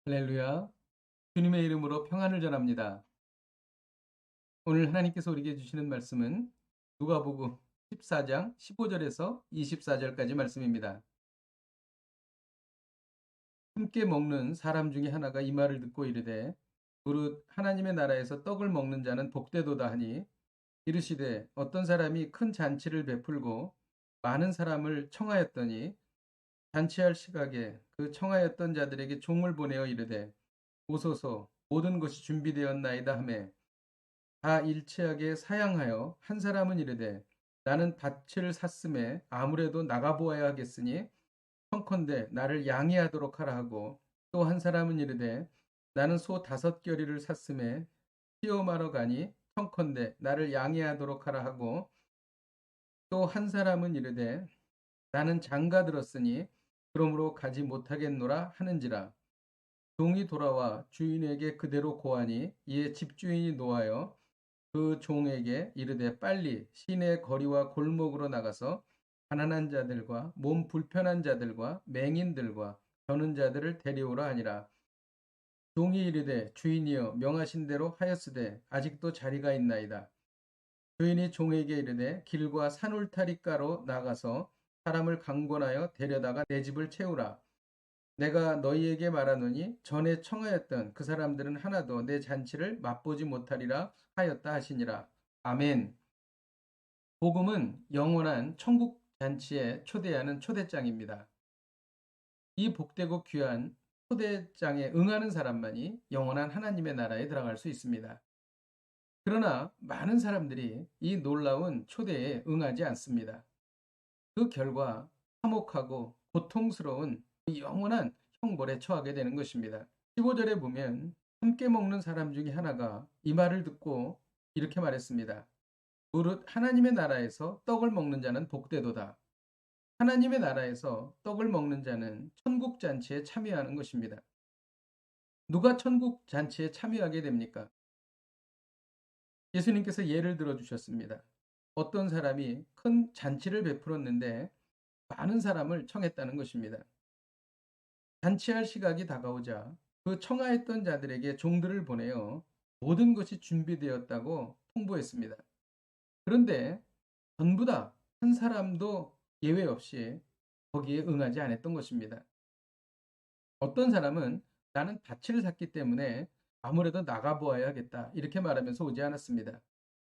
할렐루야. 주님의 이름으로 평안을 전합니다. 오늘 하나님께서 우리에게 주시는 말씀은 누가복음 14장 15절에서 24절까지 말씀입니다. 함께 먹는 사람 중에 하나가 이 말을 듣고 이르되 무릇 하나님의 나라에서 떡을 먹는 자는 복되도다 하니 이르시되 어떤 사람이 큰 잔치를 베풀고 많은 사람을 청하였더니 잔치할 시각에 그 청하였던 자들에게 종을 보내어 이르되 오소서 모든 것이 준비되었나이다 하매 다 일치하게 사양하여 한 사람은 이르되 나는 밭을 샀음에 아무래도 나가보아야 하겠으니 청컨대 나를 양해하도록 하라 하고 또 한 사람은 이르되 나는 소 5겨리를 샀음에 시험하러 가니 청컨대 나를 양해하도록 하라 하고 또 한 사람은 이르되 나는 장가 들었으니 그러므로 가지 못하겠노라 하는지라 종이 돌아와 주인에게 그대로 고하니 이에 집주인이 노하여 그 종에게 이르되 빨리 시내 거리와 골목으로 나가서 가난한 자들과 몸 불편한 자들과 맹인들과 저는 자들을 데려오라 하니라. 종이 이르되 주인이여 명하신 대로 하였으되 아직도 자리가 있나이다. 주인이 종에게 이르되 길과 산울타리가로 나가서 사람을 강권하여 데려다가 내 집을 채우라. 내가 너희에게 말하노니 전에 청하였던 그 사람들은 하나도 내 잔치를 맛보지 못하리라 하였다 하시니라. 아멘. 복음은 영원한 천국 잔치에 초대하는 초대장입니다. 이 복되고 귀한 초대장에 응하는 사람만이 영원한 하나님의 나라에 들어갈 수 있습니다. 그러나 많은 사람들이 이 놀라운 초대에 응하지 않습니다. 그 결과 화목하고 고통스러운 영원한 형벌에 처하게 되는 것입니다. 15절에 보면 함께 먹는 사람 중에 하나가 이 말을 듣고 이렇게 말했습니다. 무릇 하나님의 나라에서 떡을 먹는 자는 복되도다. 하나님의 나라에서 떡을 먹는 자는 천국 잔치에 참여하는 것입니다. 누가 천국 잔치에 참여하게 됩니까? 예수님께서 예를 들어 주셨습니다. 어떤 사람이 큰 잔치를 베풀었는데 많은 사람을 청했다는 것입니다. 잔치할 시각이 다가오자 그 청하했던 자들에게 종들을 보내어 모든 것이 준비되었다고 통보했습니다. 그런데 전부 다 한 사람도 예외 없이 거기에 응하지 않았던 것입니다. 어떤 사람은 나는 밭을 샀기 때문에 아무래도 나가보아야겠다 이렇게 말하면서 오지 않았습니다.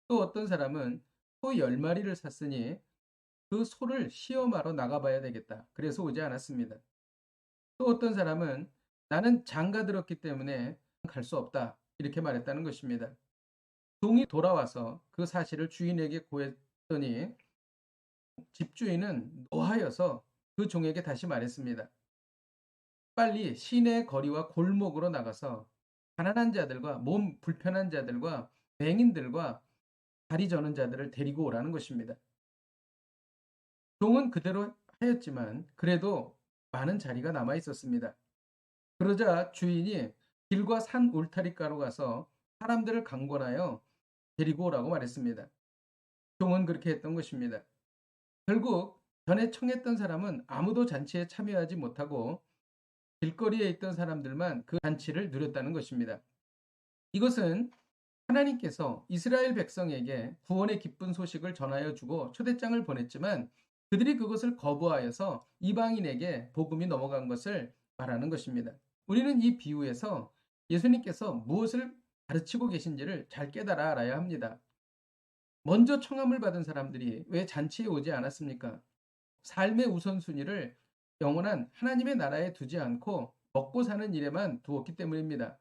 또 어떤 사람은 소 10마리를 샀으니 그 소를 시험하러 나가봐야 되겠다. 그래서 오지 않았습니다. 또 어떤 사람은 나는 장가 들었기 때문에 갈 수 없다. 이렇게 말했다는 것입니다. 종이 돌아와서 그 사실을 주인에게 고했더니 집주인은 노하여서 그 종에게 다시 말했습니다. 빨리 시내 거리와 골목으로 나가서 가난한 자들과 몸 불편한 자들과 맹인들과 다리 저는 자들을 데리고 오라는 것입니다. 종은 그대로 하였지만 그래도 많은 자리가 남아 있었습니다. 그러자 주인이 길과 산 울타리가로 가서 사람들을 강권하여 데리고 오라고 말했습니다. 종은 그렇게 했던 것입니다. 결국 전에 청했던 사람은 아무도 잔치에 참여하지 못하고 길거리에 있던 사람들만 그 잔치를 누렸다는 것입니다. 이것은 하나님께서 이스라엘 백성에게 구원의 기쁜 소식을 전하여 주고 초대장을 보냈지만 그들이 그것을 거부하여서 이방인에게 복음이 넘어간 것을 말하는 것입니다. 우리는 이 비유에서 예수님께서 무엇을 가르치고 계신지를 잘 깨달아 알아야 합니다. 먼저 청함을 받은 사람들이 왜 잔치에 오지 않았습니까? 삶의 우선순위를 영원한 하나님의 나라에 두지 않고 먹고 사는 일에만 두었기 때문입니다.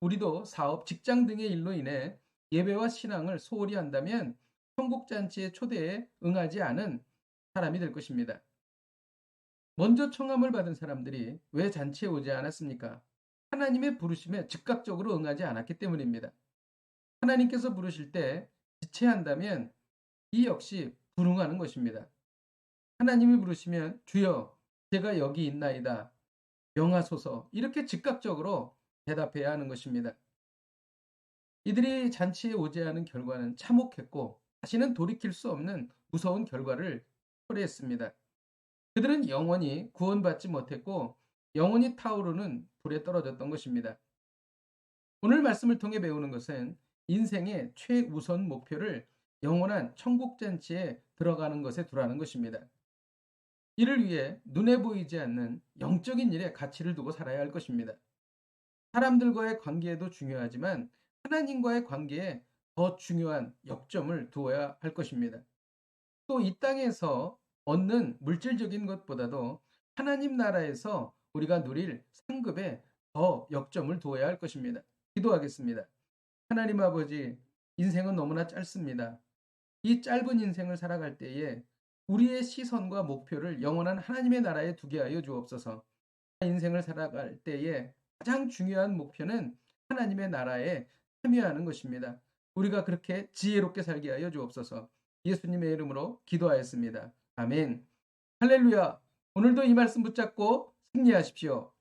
우리도 사업, 직장 등의 일로 인해 예배와 신앙을 소홀히 한다면 천국잔치의 초대에 응하지 않은 사람이 될 것입니다. 먼저 청함을 받은 사람들이 왜 잔치에 오지 않았습니까? 하나님의 부르심에 즉각적으로 응하지 않았기 때문입니다. 하나님께서 부르실 때 지체한다면 이 역시 불응하는 것입니다. 하나님이 부르시면 주여 제가 여기 있나이다. 명하소서 이렇게 즉각적으로 대답해야 하는 것입니다. 이들이 잔치에 오지 않은 결과는 참혹했고 다시는 돌이킬 수 없는 무서운 결과를 초래했습니다. 그들은 영원히 구원받지 못했고 영원히 타오르는 불에 떨어졌던 것입니다. 오늘 말씀을 통해 배우는 것은 인생의 최우선 목표를 영원한 천국 잔치에 들어가는 것에 두라는 것입니다. 이를 위해 눈에 보이지 않는 영적인 일에 가치를 두고 살아야 할 것입니다. 사람들과의 관계에도 중요하지만 하나님과의 관계에 더 중요한 역점을 두어야 할 것입니다. 또 이 땅에서 얻는 물질적인 것보다도 하나님 나라에서 우리가 누릴 상급에 더 역점을 두어야 할 것입니다. 기도하겠습니다. 하나님 아버지, 인생은 너무나 짧습니다. 이 짧은 인생을 살아갈 때에 우리의 시선과 목표를 영원한 하나님의 나라에 두게 하여 주옵소서. 인생을 살아갈 때에 가장 중요한 목표는 하나님의 나라에 참여하는 것입니다. 우리가 그렇게 지혜롭게 살게 하여 주옵소서. 예수님의 이름으로 기도하였습니다. 아멘. 할렐루야. 오늘도 이 말씀 붙잡고 승리하십시오.